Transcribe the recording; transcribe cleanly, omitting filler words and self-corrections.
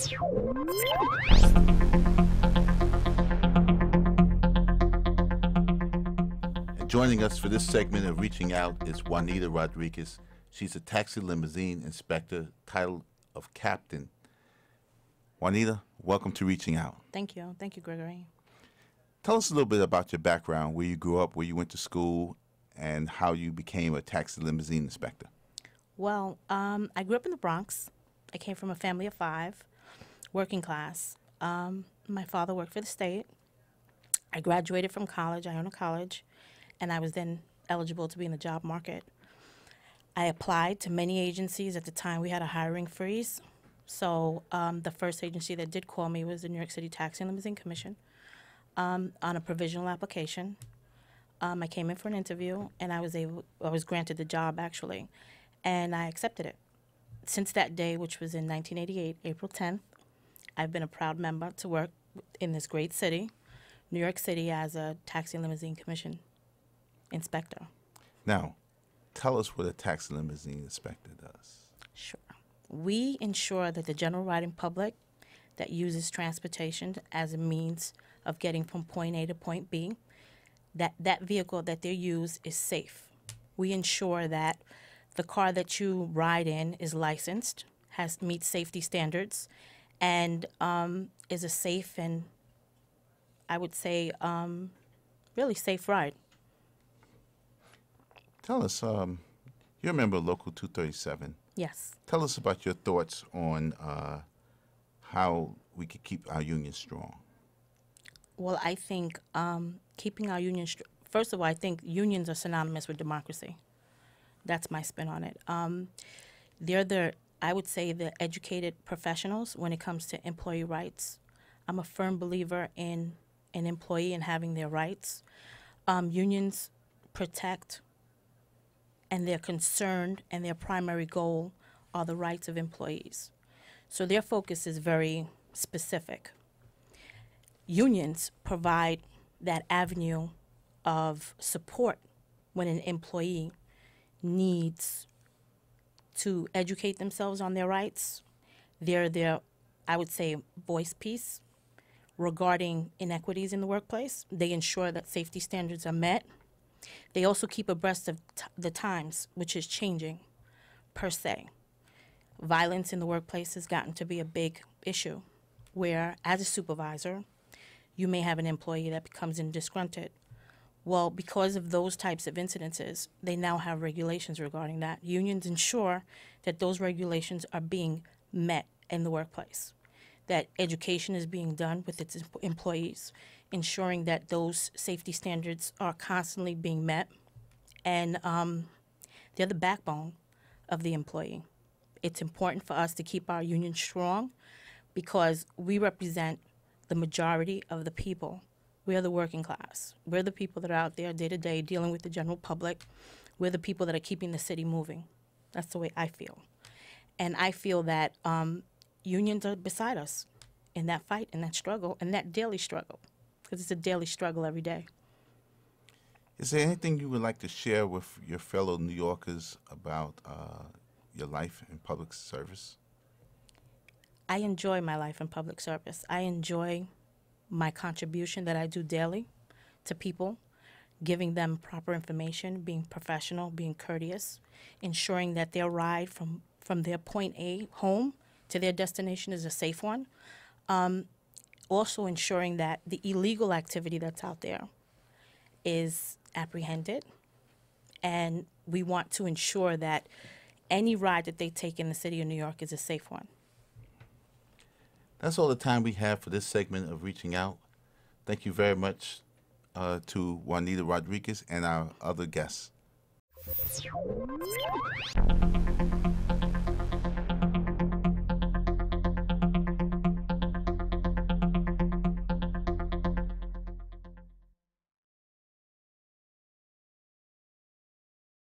And joining us for this segment of Reaching Out is Juanita Rodriguez. She's a taxi limousine inspector, title of captain. Juanita, welcome to Reaching Out. Thank you. Thank you, Gregory. Tell us a little bit about your background, where you grew up, where you went to school, and how you became a taxi limousine inspector. Well, I grew up in the Bronx. I came from a family of 5, working class. My father worked for the state. I graduated from college, Iona College, and I was then eligible to be in the job market. I applied to many agencies. At the time, we had a hiring freeze. So the first agency that did call me was the New York City Taxi and Limousine Commission on a provisional application. I came in for an interview, and I was granted the job, actually, and I accepted it. Since that day, which was in 1988, April 10th, I've been a proud member to work in this great city, New York City, as a Taxi and Limousine Commission inspector. Now, tell us what a taxi limousine inspector does. Sure. We ensure that the general riding public that uses transportation as a means of getting from point A to point B, that vehicle that they use is safe. We ensure that the car that you ride in is licensed, meets safety standards, and is a safe and, I would say, really safe ride. Tell us, you're a member of Local 237. Yes. Tell us about your thoughts on how we could keep our union strong. Well, I think keeping our union first of all, I think unions are synonymous with democracy. That's my spin on it. They're I would say, the educated professionals when it comes to employee rights. I'm a firm believer in an employee and having their rights. Unions protect, and they're concerned, and their primary goal are the rights of employees. So their focus is very specific. Unions provide that avenue of support when an employee needs to educate themselves on their rights. They're their, I would say, voice piece regarding inequities in the workplace. They ensure that safety standards are met. They also keep abreast of the times, which is changing per se. Violence in the workplace has gotten to be a big issue, where as a supervisor, you may have an employee that becomes disgruntled. Well, because of those types of incidences, they now have regulations regarding that. Unions ensure that those regulations are being met in the workplace, that education is being done with its employees, ensuring that those safety standards are constantly being met, and they're the backbone of the employee. It's important for us to keep our union strong because we represent the majority of the people. We're the working class. We're the people that are out there day to day dealing with the general public. We're the people that are keeping the city moving. That's the way I feel. And I feel that unions are beside us in that fight, in that struggle, and that daily struggle, because it's a daily struggle every day. Is there anything you would like to share with your fellow New Yorkers about your life in public service? I enjoy my life in public service. I enjoy my contribution that I do daily to people, giving them proper information, being professional, being courteous, ensuring that their ride from their point A home to their destination is a safe one. Also ensuring that the illegal activity that's out there is apprehended, and we want to ensure that any ride that they take in the city of New York is a safe one. That's all the time we have for this segment of Reaching Out. Thank you very much to Juanita Rodriguez and our other guests.